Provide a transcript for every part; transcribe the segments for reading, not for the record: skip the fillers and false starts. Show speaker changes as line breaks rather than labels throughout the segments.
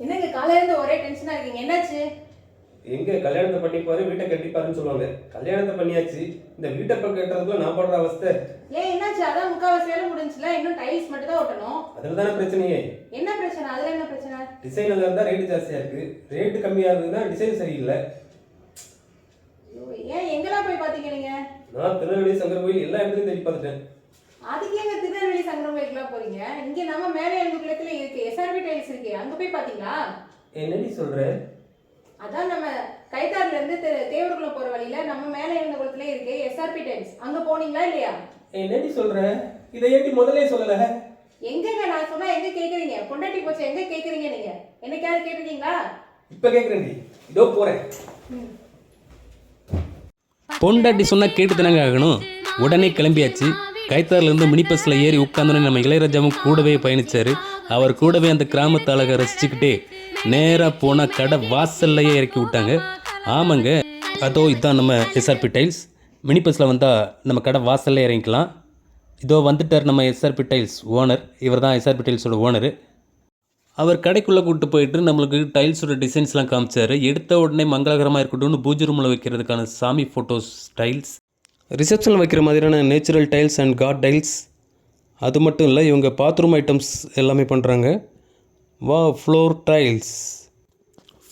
என்னங்க காலையில இருந்து ஒரே டென்ஷனா இருக்கீங்க? என்னாச்சு?
எங்க கல்யாணத்தை பண்ணிப்பாரு வீட்டை கட்டிப்பாருன்னு சொல்லுவாங்க. கல்யாணத்தை பண்ணியாச்சு. இந்த வீட்டை பக்கம் கட்டுறதுக்குள்ள நான் படுற அவஸ்தை.
ஏன் என்னாச்சு? அதான் முக்காவாசி வேலை முடிஞ்சுல. இன்னும் டைல்ஸ் மட்டும் தான் ஒட்டணும்.
அதுல தானே பிரச்சனையே.
என்ன பிரச்சனை? அதுல என்ன பிரச்சனை?
டிசைன் நல்லா இருந்தா ரேட்டு ஜாஸ்தியா இருக்கு. ரேட்டு கம்மியா இருந்ததுன்னா டிசைன் சரியில்லை.
ஏன் எங்கெல்லாம் போய் பாத்தீங்க நீங்க?
நான் திருநெல்வேலி சங்கர் கோயில் எல்லா இடத்துலையும் தேடி பார்த்துட்டேன்.
அதுக்கு எங்க திருநெல்வேலி சங்கரம் கோயிலுக்குலாம் போறீங்க? இங்க நம்ம மேலே எங்குளத்துல இருக்கு, எஸ்ஆர்பி டைல்ஸ் இருக்கு. அங்க போய் பாத்தீங்களா?
என்னடி சொல்ற?
அதான் நம்ம கைத்தாறுல இருந்து தேவர்குளம் போற வழியில நம்ம மேலே இருந்த குளத்துல இருக்கு எஸ்ஆர்பி டைல்ஸ். அங்க போனீங்களா இல்லையா?
என்னடி சொல்ற? இதை ஏடி முதல்ல சொல்லல?
எங்கங்க நான் சொன்னா எங்க கேக்குறீங்க? பொண்டாட்டி போச்சு எங்க கேக்குறீங்க நீங்க? என்னைக்காவது கேட்டிருக்கீங்களா?
இப்ப கேக்குறேன்டி. இதோ போறேன்.
பொண்டாட்டி சொன்னால் கேட்டு தானங்க ஆகணும். உடனே கிளம்பியாச்சு. கைத்தாறுலேருந்து மினி பஸ்ஸில் ஏறி உட்காந்தோன்னே நம்ம இளையராஜாவும் கூடவே பயணித்தார். அவர் கூடவே அந்த கிராமத்து அழகை ரசிச்சுக்கிட்டே நேராக போனால் கடை வாசல்லையே இறக்கி விட்டாங்க. ஆமாங்க, அதோ இதுதான் நம்ம எஸ்ஆர்பி டைல்ஸ். மினி பஸ்ஸில் வந்தால் நம்ம கடை வாசல்லே இறங்கிக்கலாம். இதோ வந்துட்டார் நம்ம எஸ்ஆர்பி டைல்ஸ் ஓனர். இவர் தான் எஸ்ஆர்பி டைல்ஸோட ஓனரு. அவர் கடைக்குள்ளே கூப்பிட்டு போயிட்டு நம்மளுக்கு டைல்ஸோட டிசைன்ஸ்லாம் காமிச்சார். எடுத்த உடனே மங்களகரமாக இருக்கட்டும்னு பூஜை ரூமில் வைக்கிறதுக்கான சாமி ஃபோட்டோஸ் டைல்ஸ், ரிசப்ஷனில் வைக்கிற மாதிரியான natural tiles and god tiles. அது மட்டும் இல்லை, இவங்க பாத்ரூம் ஐட்டம்ஸ் எல்லாமே பண்ணுறாங்க. வா, ஃப்ளோர் டைல்ஸ்.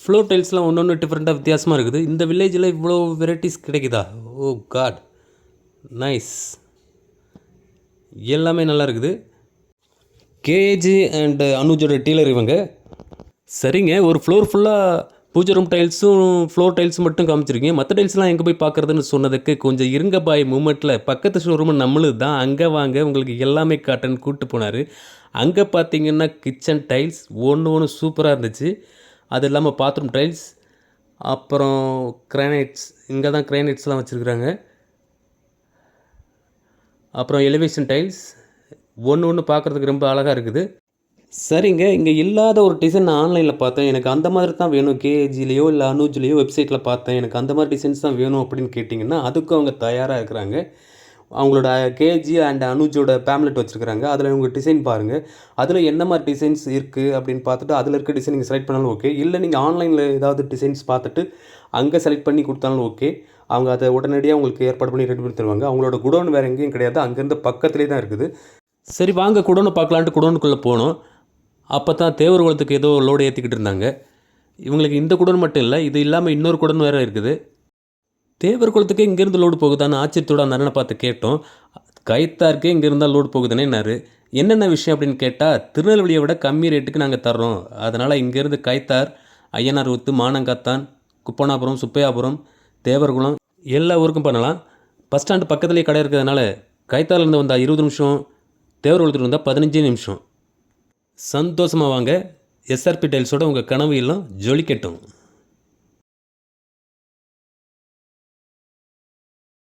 ஃப்ளோர் டைல்ஸ்லாம் ஒன்று ஒன்று டிஃப்ரெண்ட்டாக வித்தியாசமாக இருக்குது. இந்த வில்லேஜில் இவ்வளோ வெரைட்டிஸ் கிடைக்குதா? ஓ காட், நைஸ். எல்லாமே நல்லா இருக்குது. கேஜி அண்ட் அனுஜோட டீலர் இவங்க. சரிங்க, ஒரு ஃப்ளோர் ஃபுல்லாக பூஜை ரூம் டைல்ஸும் ஃப்ளோர் டைல்ஸும் மட்டும் காமிச்சிருக்கீங்க. மற்ற டைல்ஸ்லாம் எங்கே போய் பார்க்குறதுன்னு சொன்னதுக்கு கொஞ்சம் இருங்க பாய் மூமெண்ட்டில் பக்கத்து ஷோரூம் நம்மளுது தான், அங்கே வாங்க உங்களுக்கு எல்லாமே காட்டுன்னு கூப்பிட்டு போனார். அங்கே பார்த்தீங்கன்னா கிச்சன் டைல்ஸ் ஒன்று சூப்பராக இருந்துச்சு. அது இல்லாமல் பாத்ரூம் டைல்ஸ், அப்புறம் கிரானைட்ஸ், இங்கே தான் கிரானைட்ஸ்லாம் வச்சுருக்குறாங்க. அப்புறம் எலிவேஷன் டைல்ஸ் ஒன்று பார்க்குறதுக்கு ரொம்ப அழகாக இருக்குது. சரிங்க, இங்கே இல்லாத ஒரு டிசைன் நான் ஆன்லைனில் பார்த்தேன். எனக்கு அந்த மாதிரி தான் வேணும். கேஜிலேயோ இல்லை அனுஜ்லேயோ வெப்சைட்டில் பார்த்தேன். எனக்கு அந்த மாதிரி டிசைன்ஸ் தான் வேணும் அப்படின்னு கேட்டிங்கன்னா அதுக்கும் அவங்க தயாராக இருக்கிறாங்க. அவங்களோட கேஜி அண்ட் அனுஜோட பேம்லெட் வச்சுருக்கிறாங்க. அதில் அவங்க டிசைன் பாருங்கள். அதில் என்ன மாதிரி டிசைன்ஸ் இருக்குது அப்படின்னு பார்த்துட்டு அதில் இருக்க டிசைன் நீங்கள் செலக்ட் பண்ணாலும் ஓகே. இல்லை நீங்கள் ஆன்லைனில் ஏதாவது டிசைன்ஸ் பார்த்துட்டு அங்கே செலக்ட் பண்ணி கொடுத்தாலும் ஓகே. அவங்க அதை உடனடியாக உங்களுக்கு ஏற்பாடு பண்ணி ரெடி பண்ணி தருவாங்க. அவங்களோட குடோன் வேறு எங்கேயும் கிடையாது, அங்கேருந்து பக்கத்துலேயே தான் இருக்குது. சரி வாங்க குடோனை பார்க்கலான்ட்டு குடோனுக்குள்ளே போனோம். அப்போ தான் தேவர்குளத்துக்கு ஏதோ லோடு ஏற்றிக்கிட்டு இருந்தாங்க. இவங்களுக்கு இந்த குடோன் மட்டும் இல்லை, இது இல்லாமல் இன்னொரு குடோன் வேறு இருக்குது. தேவர்குளத்துக்கு இங்கேருந்து லோடு போகுதான்னு ஆச்சரியத்தோடு அந்த அண்ணனை பார்த்து கேட்டோம். கைத்தாருக்கே இங்கே இருந்தால் லோடு போகுதுன்னேன்னாரு. என்னென்ன விஷயம் அப்படின்னு கேட்டால், திருநெல்வேலியை விட கம்மி ரேட்டுக்கு நாங்கள் தர்றோம், அதனால் இங்கேருந்து கைத்தார், ஐயனார் ஊத்து, மானங்காத்தான், குப்பனாபுரம், சுப்பையாபுரம், தேவர்குளம் எல்லா ஊருக்கும் பண்ணலாம். பஸ் ஸ்டாண்டு பக்கத்துலேயே கடை இருக்கிறதுனால கைத்தாரிலேருந்து வந்தால் 20 நிமிஷம், தேவர்குளத்துக்கு வந்தால் 15 நிமிஷம். சந்தோஷமாக வாங்க. எஸ்ஆர்பி டைல்ஸோட உங்கள் கனவு எல்லாம் ஜொலிக்கட்டும்.